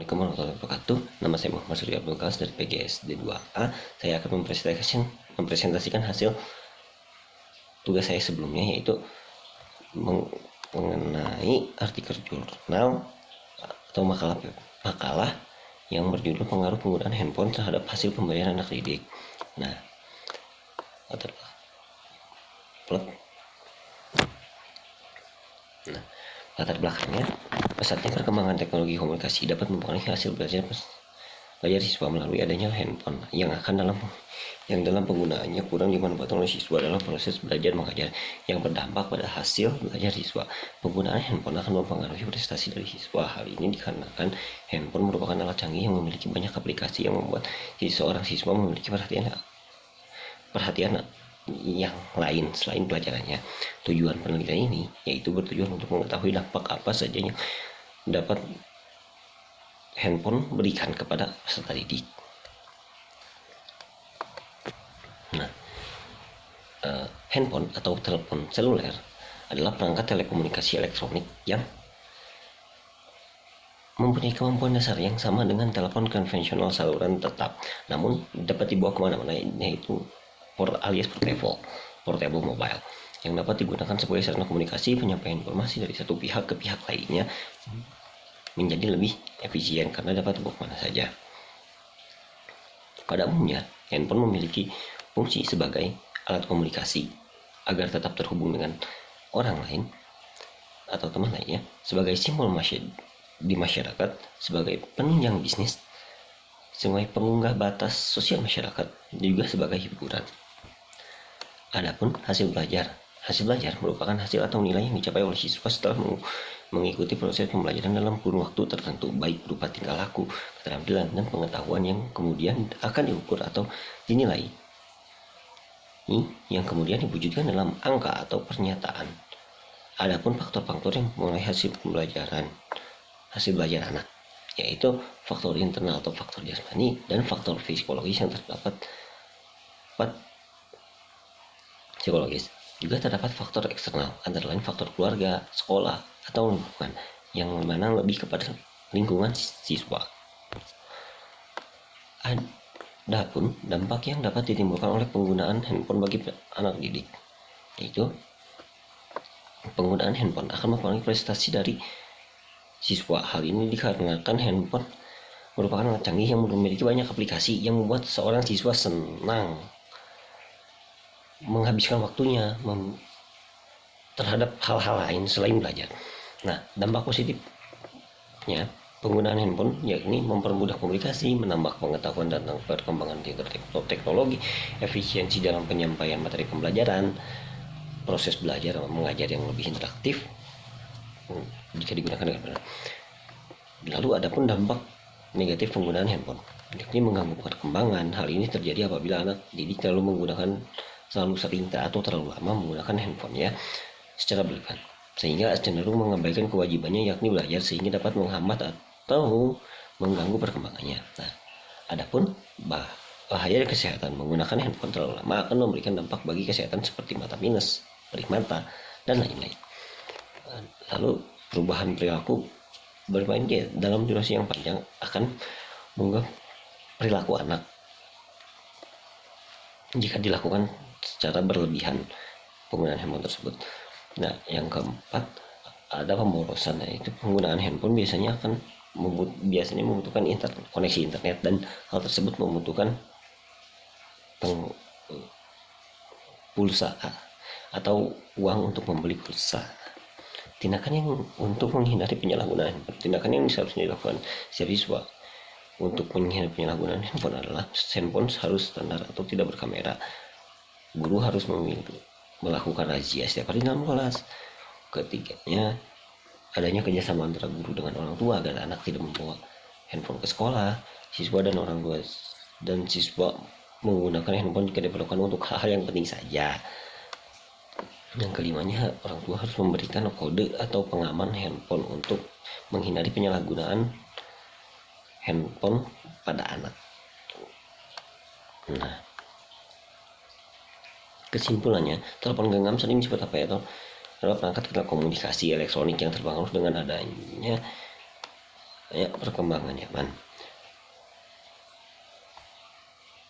Assalamualaikum warahmatullahi wabarakatuh. Nama saya Muhammad Surya Abdul Qasim dari PGSD 2A. Saya akan mempresentasikan hasil tugas saya sebelumnya, yaitu mengenai artikel jurnal atau makalah yang berjudul pengaruh penggunaan handphone terhadap hasil pembelajaran anak didik. Nah, latar belakangnya, pesatnya perkembangan teknologi komunikasi dapat mempengaruhi hasil belajar siswa melalui adanya handphone yang dalam penggunaannya kurang dimanfaatkan oleh siswa dalam proses belajar mengajar, yang berdampak pada hasil belajar siswa. Penggunaan handphone akan mempengaruhi prestasi dari siswa. Hal ini dikarenakan handphone merupakan alat canggih yang memiliki banyak aplikasi yang membuat seorang siswa memiliki perhatian yang lain selain pelajarannya. Tujuan penelitian ini yaitu bertujuan untuk mengetahui dampak apa saja yang dapat handphone berikan kepada peserta didik. Nah, handphone atau telepon seluler adalah perangkat telekomunikasi elektronik yang mempunyai kemampuan dasar yang sama dengan telepon konvensional saluran tetap, namun dapat dibawa kemana-mana, yaitu alias portable mobile, yang dapat digunakan sebagai sarana komunikasi penyampaian informasi dari satu pihak ke pihak lainnya menjadi lebih efisien karena dapat dibawa kemana saja. Pada umumnya, handphone memiliki fungsi sebagai alat komunikasi agar tetap terhubung dengan orang lain atau teman lainnya, sebagai simbol di masyarakat, sebagai penunjang bisnis, sebagai pengunggah batas sosial masyarakat, juga sebagai hiburan. Adapun hasil belajar merupakan hasil atau nilai yang dicapai oleh siswa setelah mengikuti proses pembelajaran dalam kurun waktu tertentu, baik berupa tingkah laku, keterampilan, dan pengetahuan yang kemudian akan diukur atau dinilai, yang kemudian diwujudkan dalam angka atau pernyataan. Adapun faktor-faktor yang mengenai hasil belajar anak, yaitu faktor internal atau faktor jasmani dan faktor psikologis yang terdapat psikologis. Juga terdapat faktor eksternal, antara lain faktor keluarga, sekolah, atau lingkungan, yang mana lebih kepada lingkungan siswa. Adapun dampak yang dapat ditimbulkan oleh penggunaan handphone bagi anak didik, yaitu penggunaan handphone akan mempengaruhi prestasi dari siswa. Hal ini dikarenakan handphone merupakan alat canggih yang memiliki banyak aplikasi yang membuat seorang siswa senang menghabiskan waktunya terhadap hal-hal lain selain belajar. Nah, dampak positifnya penggunaan handphone yakni mempermudah komunikasi, menambah pengetahuan tentang perkembangan teknologi, efisiensi dalam penyampaian materi pembelajaran, proses belajar mengajar yang lebih interaktif jika digunakan dengan benar. Lalu adapun dampak negatif penggunaan handphone, yakni mengganggu perkembangan. Hal ini terjadi apabila anak didik terlalu sering atau terlalu lama menggunakan handphonenya secara berlebihan, sehingga cenderung mengabaikan kewajibannya yakni belajar, sehingga dapat menghambat atau mengganggu perkembangannya. Nah, adapun bahaya kesehatan menggunakan handphone terlalu lama akan memberikan dampak bagi kesehatan seperti mata minus, perih mata, dan lain-lain. Lalu perubahan perilaku bermain game dalam durasi yang panjang akan mengganggu perilaku anak jika dilakukan secara berlebihan penggunaan handphone tersebut. Nah, yang keempat ada pemborosan, yaitu penggunaan handphone biasanya membutuhkan koneksi internet, dan hal tersebut membutuhkan pulsa atau uang untuk membeli pulsa. Tindakan yang untuk menghindari penyalahgunaan tindakan yang seharusnya dilakukan siswa untuk menghindari penyalahgunaan handphone adalah handphone harus standar atau tidak berkamera. Guru harus melakukan razia setiap hari dalam kelas. Ketiganya, adanya kerjasama antara guru dengan orang tua agar anak tidak membawa handphone ke sekolah. Siswa dan orang tua dan siswa menggunakan handphone jika diperlukan untuk hal-hal yang penting saja. Yang kelimanya, orang tua harus memberikan kode atau pengaman handphone untuk menghindari penyalahgunaan handphone pada anak. Nah, kesimpulannya, telepon genggam sering disebut adalah perangkat telekomunikasi elektronik yang terpengaruh dengan adanya ya perkembangan zaman.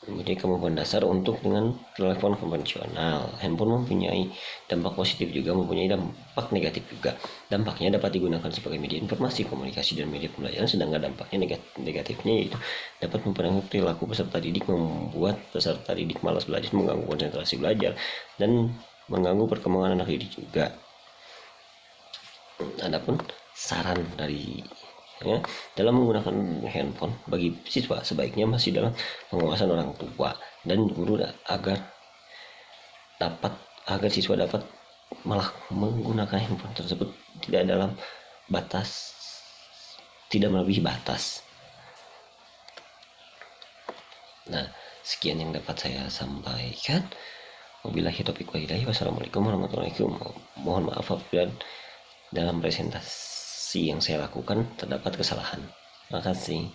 Jadi kemampuan dasar untuk dengan telepon konvensional, handphone mempunyai dampak positif juga, mempunyai dampak negatif juga. Dampaknya dapat digunakan sebagai media informasi, komunikasi, dan media pembelajaran, sedangkan dampaknya negatifnya yaitu dapat mempengaruhi perilaku peserta didik, membuat peserta didik malas belajar, mengganggu konsentrasi belajar, dan mengganggu perkembangan anak didik juga. Adapun saran dari dalam menggunakan handphone bagi siswa sebaiknya masih dalam pengawasan orang tua dan guru agar siswa dapat malah menggunakan handphone tersebut tidak dalam batas, tidak melebihi batas. Nah, sekian yang dapat saya sampaikan. Wabillahi taufiq wal hidayah. Wassalamualaikum warahmatullahi wabarakatuh. Mohon maaf apabila dalam presentasi yang saya lakukan terdapat kesalahan. Terima kasih.